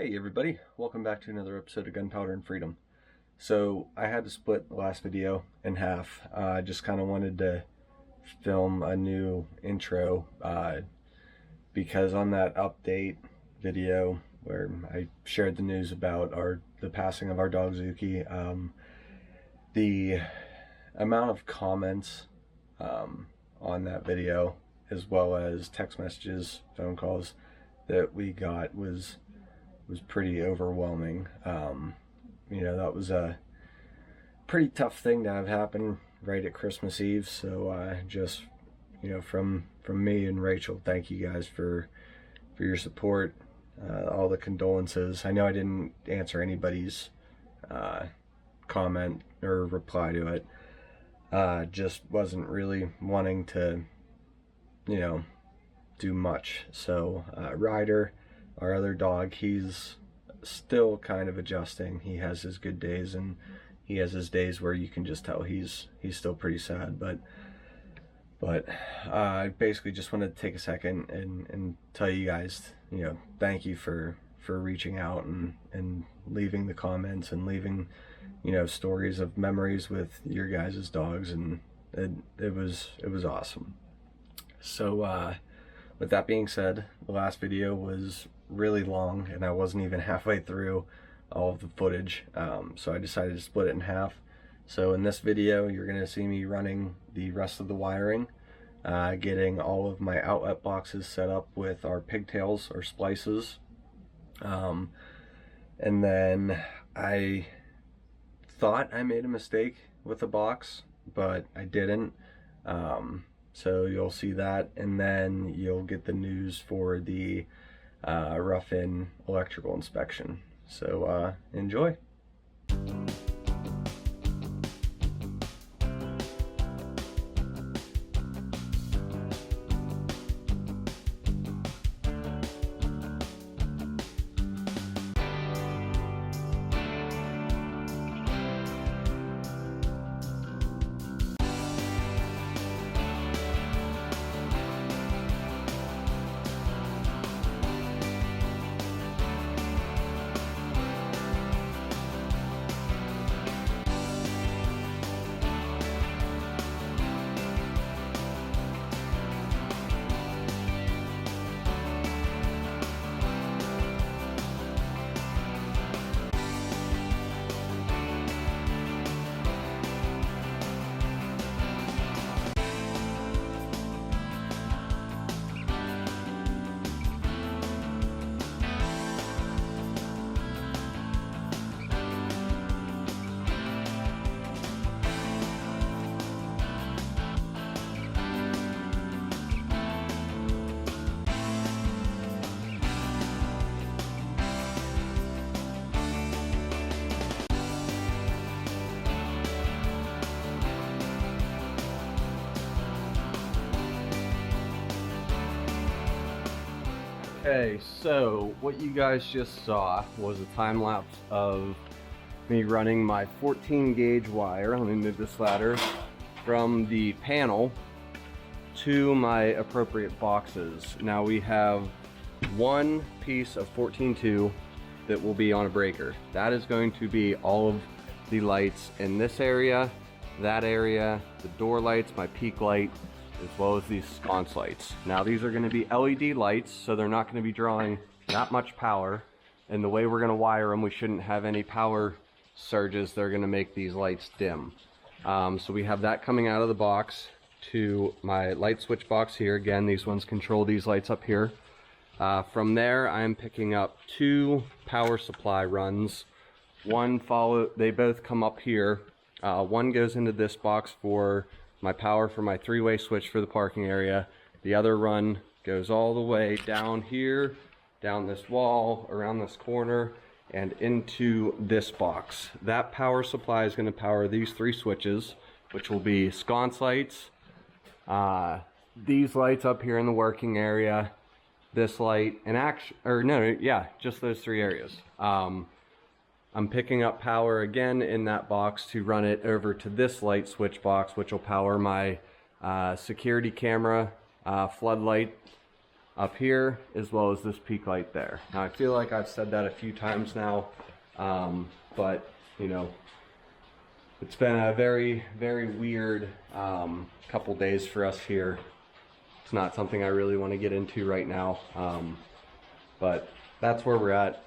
Hey everybody, welcome back to another episode of Gunpowder and Freedom. So I had to split the last video in half. I just kind of wanted to film a new intro because on that update video where I shared the news about the passing of our dog Zuki, the amount of comments on that video, as well as text messages, phone calls that we got was pretty overwhelming. That was a pretty tough thing to have happen right at Christmas Eve. So just, from me and Rachel, thank you guys for your support, all the condolences. I know I didn't answer anybody's comment or reply to it. Just wasn't really wanting to, do much. So Ryder, our other dog, he's still kind of adjusting. He has his good days and he has his days where you can just tell he's still pretty sad. But I basically just wanted to take a second and tell you guys, thank you for reaching out and leaving the comments and leaving, stories of memories with your guys' dogs, and it was awesome. So with that being said, the last video was really long and I wasn't even halfway through all of the footage, so I decided to split it in half. So in this video you're going to see me running the rest of the wiring, getting all of my outlet boxes set up with our pigtails or splices, and then I thought I made a mistake with the box, but I didn't. So you'll see that, and then you'll get the news for the rough-in electrical inspection. So enjoy. Okay, so what you guys just saw was a time lapse of me running my 14 gauge wire. Let me move this ladder from the panel to my appropriate boxes. Now we have one piece of 14.2 that will be on a breaker. That is going to be all of the lights in this area, that area, the door lights, my peak light, as well as these sconce lights. Now these are going to be LED lights, so they're not going to be drawing that much power, and the way we're going to wire them, we shouldn't have any power surges that are going to make these lights dim. So we have that coming out of the box to my light switch box here. Again, these ones control these lights up here. From there I'm picking up two power supply runs. They both come up here. One goes into this box for my power for my three-way switch for the parking area. The other run goes all the way down here, down this wall, around this corner, and into this box. That power supply is going to power these three switches, which will be sconce lights, these lights up here in the working area, this light, and just those three areas. I'm picking up power again in that box to run it over to this light switch box, which will power my security camera, floodlight, up here as well as this peak light there. Now I feel like I've said that a few times now, but you know, it's been a very, very weird couple days for us here. It's not something I really want to get into right now, but that's where we're at.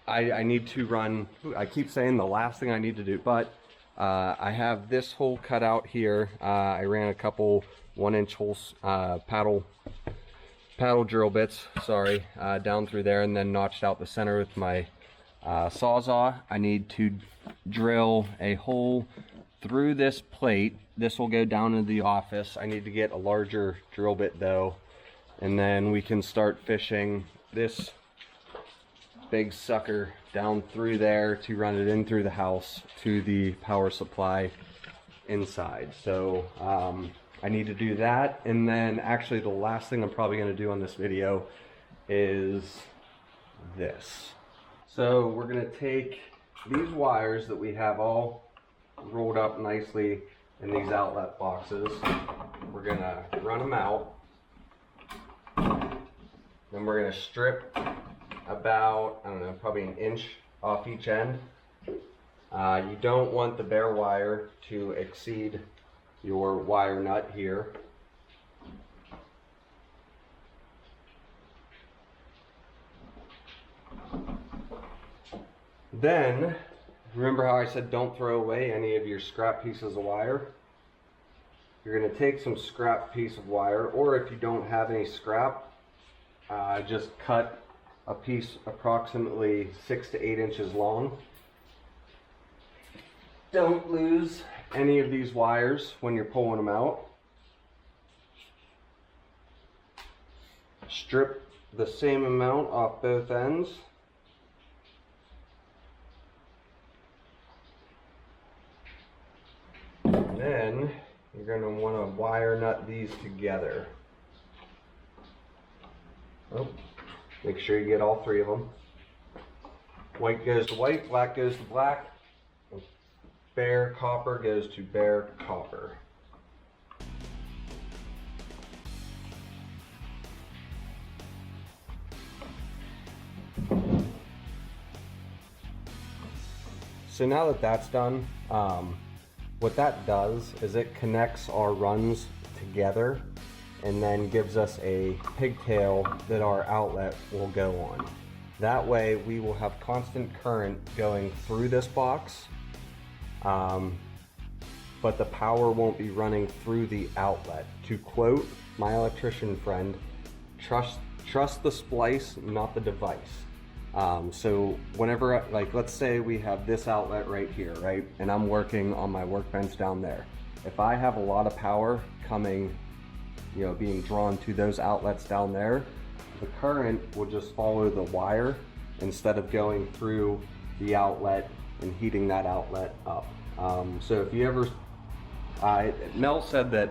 I need to run, I keep saying the last thing I need to do, but I have this hole cut out here. I ran a couple 1-inch holes, paddle drill bits, sorry, down through there, and then notched out the center with my Sawzall. I need to drill a hole through this plate. This will go down into the office. I need to get a larger drill bit though, and then we can start fishing this big sucker down through there to run it in through the house to the power supply inside. So I need to do that, and then actually the last thing I'm probably going to do on this video is this. So we're going to take these wires that we have all rolled up nicely in these outlet boxes. We're going to run them out. Then we're going to strip about, I don't know, probably 1 inch off each end. You don't want the bare wire to exceed your wire nut here. Then, remember how I said don't throw away any of your scrap pieces of wire? You're going to take some scrap piece of wire, or if you don't have any scrap, just cut a piece approximately 6 to 8 inches long. Don't lose any of these wires when you're pulling them out. Strip the same amount off both ends. Then you're going to want to wire nut these together. Oh, make sure you get all 3 of them. White goes to white, black goes to black, and bare copper goes to bare copper. So now that that's done, what that does is it connects our runs together and then gives us a pigtail that our outlet will go on. That way we will have constant current going through this box, but the power won't be running through the outlet. To quote my electrician friend, trust the splice, not the device. So whenever, like, let's say we have this outlet right here, right? And I'm working on my workbench down there. If I have a lot of power coming, you know, being drawn to those outlets down there, the current will just follow the wire instead of going through the outlet and heating that outlet up. So if you ever, Mel said that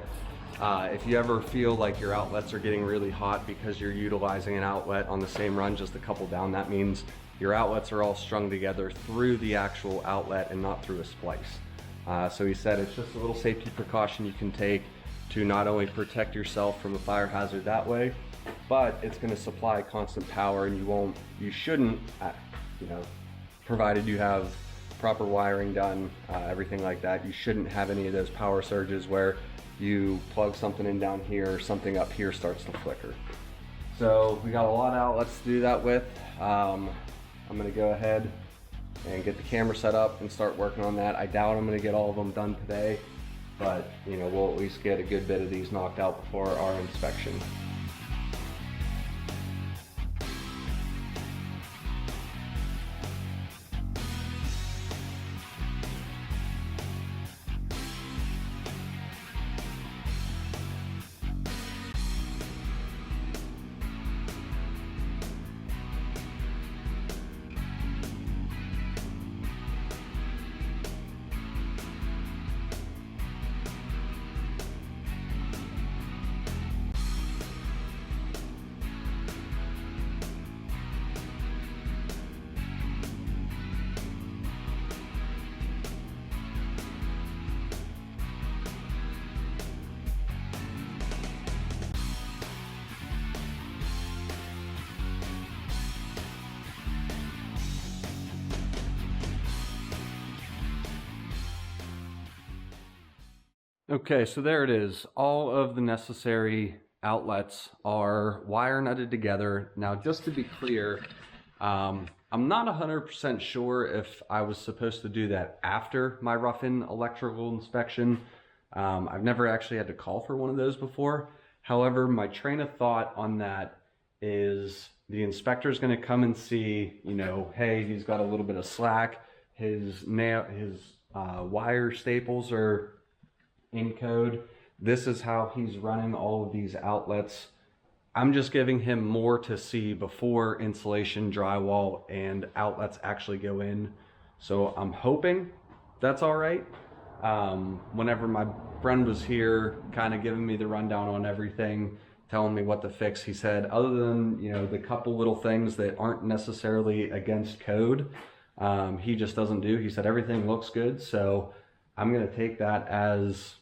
if you ever feel like your outlets are getting really hot because you're utilizing an outlet on the same run just a couple down, that means your outlets are all strung together through the actual outlet and not through a splice. So he said it's just a little safety precaution you can take to not only protect yourself from a fire hazard that way, but it's going to supply constant power, and you shouldn't, you know, provided you have proper wiring done, everything like that, you shouldn't have any of those power surges where you plug something in down here, something up here starts to flicker. So we got a lot of outlets to do that with. I'm going to go ahead and get the camera set up and start working on that. I doubt I'm going to get all of them done today, but you know, we'll at least get a good bit of these knocked out before our inspection. Okay, so there it is. All of the necessary outlets are wire nutted together. Now, just to be clear, I'm not 100% sure if I was supposed to do that after my rough-in electrical inspection. I've never actually had to call for one of those before. However, my train of thought on that is the inspector's going to come and see, you know, hey, he's got a little bit of slack. His wire staples are in code. This is how he's running all of these outlets. I'm just giving him more to see before insulation, drywall, and outlets actually go in. So I'm hoping that's all right. Whenever my friend was here, kind of giving me the rundown on everything, telling me what to fix, he said, other than, you know, the couple little things that aren't necessarily against code, he just doesn't do. He said everything looks good, so I'm gonna take that as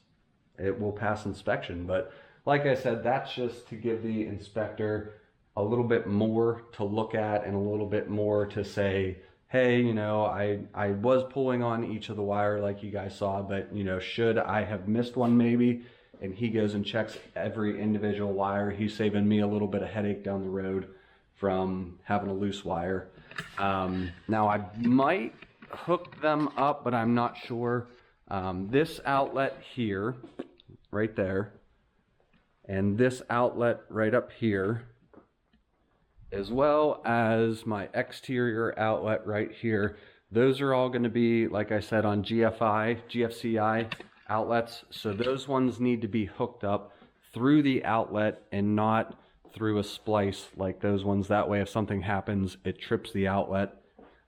it will pass inspection. But like I said, that's just to give the inspector a little bit more to look at and a little bit more to say, hey, you know, I was pulling on each of the wire like you guys saw, but, you know, should I have missed one maybe? And he goes and checks every individual wire. He's saving me a little bit of headache down the road from having a loose wire. Now I might hook them up, but I'm not sure. This outlet here, right there, and this outlet right up here, as well as my exterior outlet right here, those are all going to be, like I said, on GFCI outlets. So those ones need to be hooked up through the outlet and not through a splice like those ones. That way, if something happens, it trips the outlet.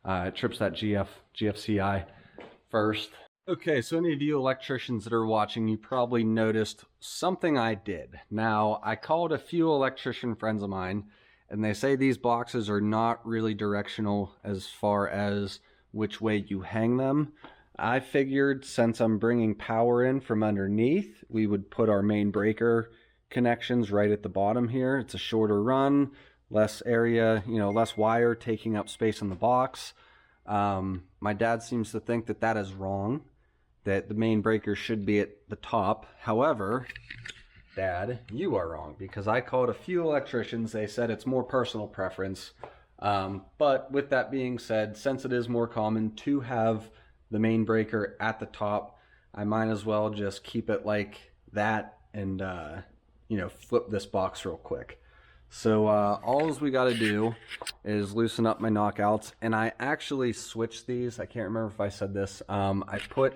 It trips that GFCI first. Okay, so any of you electricians that are watching, you probably noticed something I did. Now, I called a few electrician friends of mine, and they say these boxes are not really directional as far as which way you hang them. I figured since I'm bringing power in from underneath, we would put our main breaker connections right at the bottom here. It's a shorter run, less area, you know, less wire taking up space in the box. My dad seems to think that that is wrong, that the main breaker should be at the top. However, Dad, you are wrong, because I called a few electricians. They said it's more personal preference. But with that being said, since it is more common to have the main breaker at the top, I might as well just keep it like that and, you know, flip this box real quick. So all we got to do is loosen up my knockouts, and I actually switched these. I can't remember if I said this. I put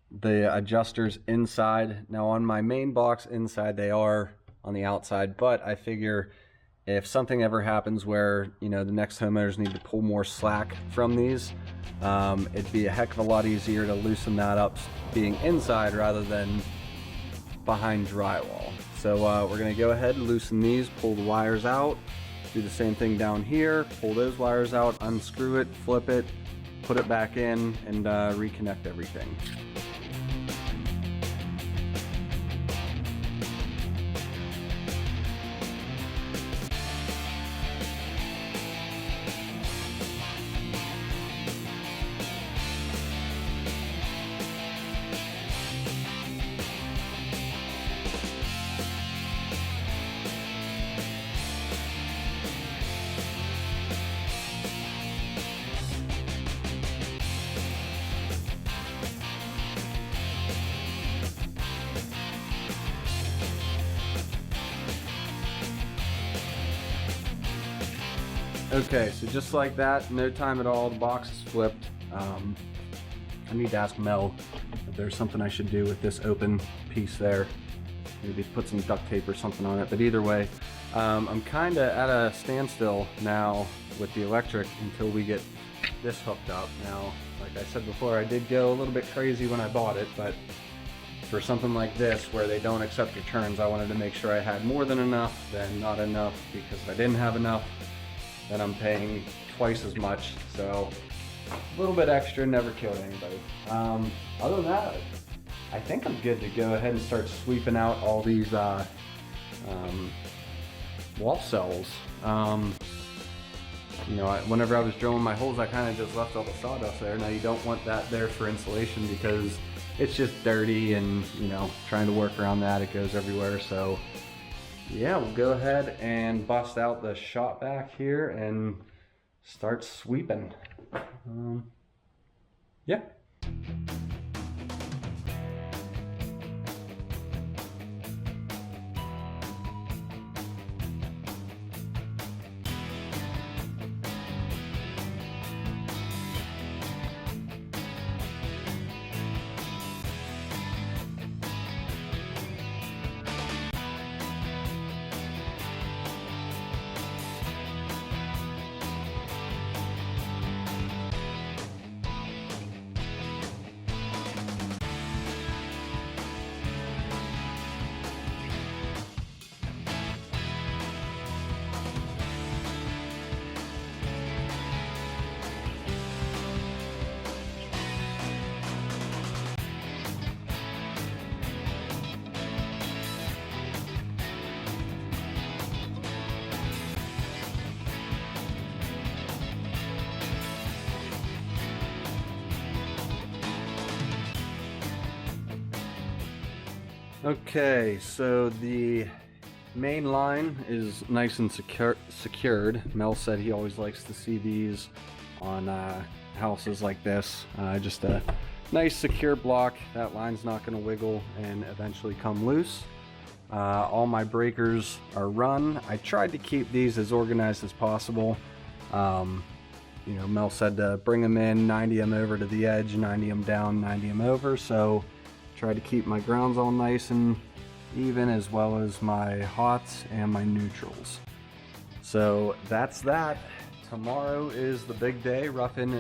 the adjusters inside. Now on my main box inside, they are on the outside, but I figure if something ever happens where, you know, the next homeowners need to pull more slack from these, it'd be a heck of a lot easier to loosen that up being inside rather than behind drywall. So we're going to go ahead and loosen these, pull the wires out, do the same thing down here, pull those wires out, unscrew it, flip it, put it back in, and reconnect everything. Okay, so just like that, no time at all, the box is flipped. I need to ask Mel if there's something I should do with this open piece there. Maybe put some duct tape or something on it, but either way, I'm kind of at a standstill now with the electric until we get this hooked up. Now, like I said before, I did go a little bit crazy when I bought it, but for something like this where they don't accept returns, I wanted to make sure I had more than enough than not enough, because if I didn't have enough, then I'm paying twice as much. So a little bit extra never killed anybody. Other than that, I think I'm good to go ahead and start sweeping out all these wall cells. You know, whenever I was drilling my holes, I kind of just left all the sawdust there. Now you don't want that there for insulation, because it's just dirty, and you know, trying to work around that, it goes everywhere. So yeah, we'll go ahead and bust out the shop vac here and start sweeping. Yeah. Okay, so the main line is nice and secured. Mel said he always likes to see these on houses like this. Just a nice secure block. That line's not going to wiggle and eventually come loose. All my breakers are run. I tried to keep these as organized as possible. You know, Mel said to bring them in, 90 them over to the edge, 90 them down, 90 them over. So try to keep my grounds all nice and even, as well as my hots and my neutrals. So that's that. Tomorrow is the big day, rough-in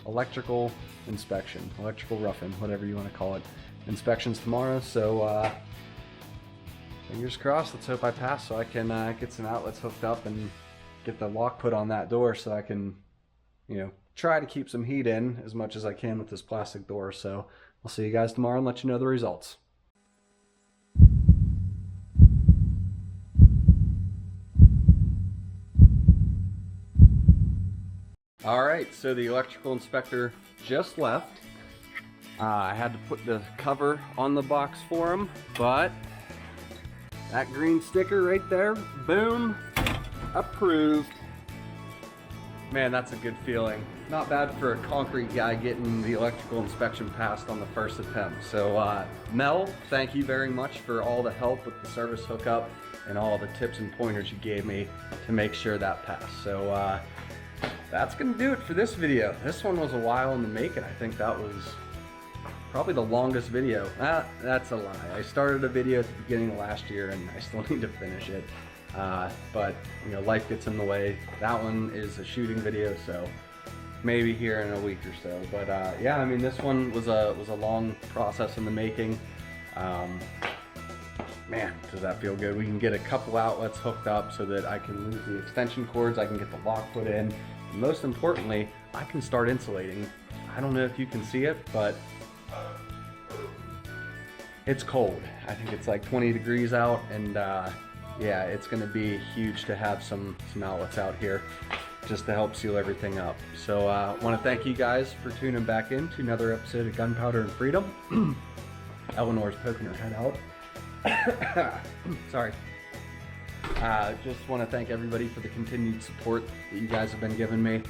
electrical inspection, electrical rough-in, whatever you want to call it. Inspections tomorrow, so fingers crossed. Let's hope I pass so I can get some outlets hooked up and get the lock put on that door so I can, you know, try to keep some heat in as much as I can with this plastic door. So I'll see you guys tomorrow and let you know the results. Alright, so the electrical inspector just left. I had to put the cover on the box for him, but that green sticker right there, boom, approved. Man, that's a good feeling. Not bad for a concrete guy getting the electrical inspection passed on the first attempt. So Mel, thank you very much for all the help with the service hookup and all the tips and pointers you gave me to make sure that passed. So that's gonna do it for this video. This one was a while in the making. I think that was probably the longest video. That's a lie. I started a video at the beginning of last year and I still need to finish it. But you know, life gets in the way. That one is a shooting video, so maybe here in a week or so. But yeah, I mean, this one was a long process in the making. Man, does that feel good. We can get a couple outlets hooked up so that I can lose the extension cords, I can get the lock put in, and most importantly, I can start insulating. I don't know if you can see it, but it's cold. I think it's like 20 degrees out, and yeah, it's gonna be huge to have some outlets out here just to help seal everything up. So I want to thank you guys for tuning back in to another episode of Gunpowder and Freedom. Eleanor's poking her head out. Sorry. Just want to thank everybody for the continued support that you guys have been giving me.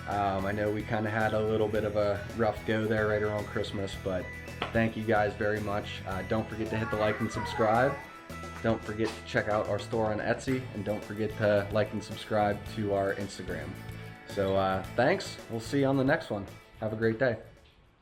I know we kind of had a little bit of a rough go there right around Christmas, but thank you guys very much. Don't forget to hit the like and subscribe. Don't forget to check out our store on Etsy, and don't forget to like and subscribe to our Instagram. So thanks. We'll see you on the next one. Have a great day.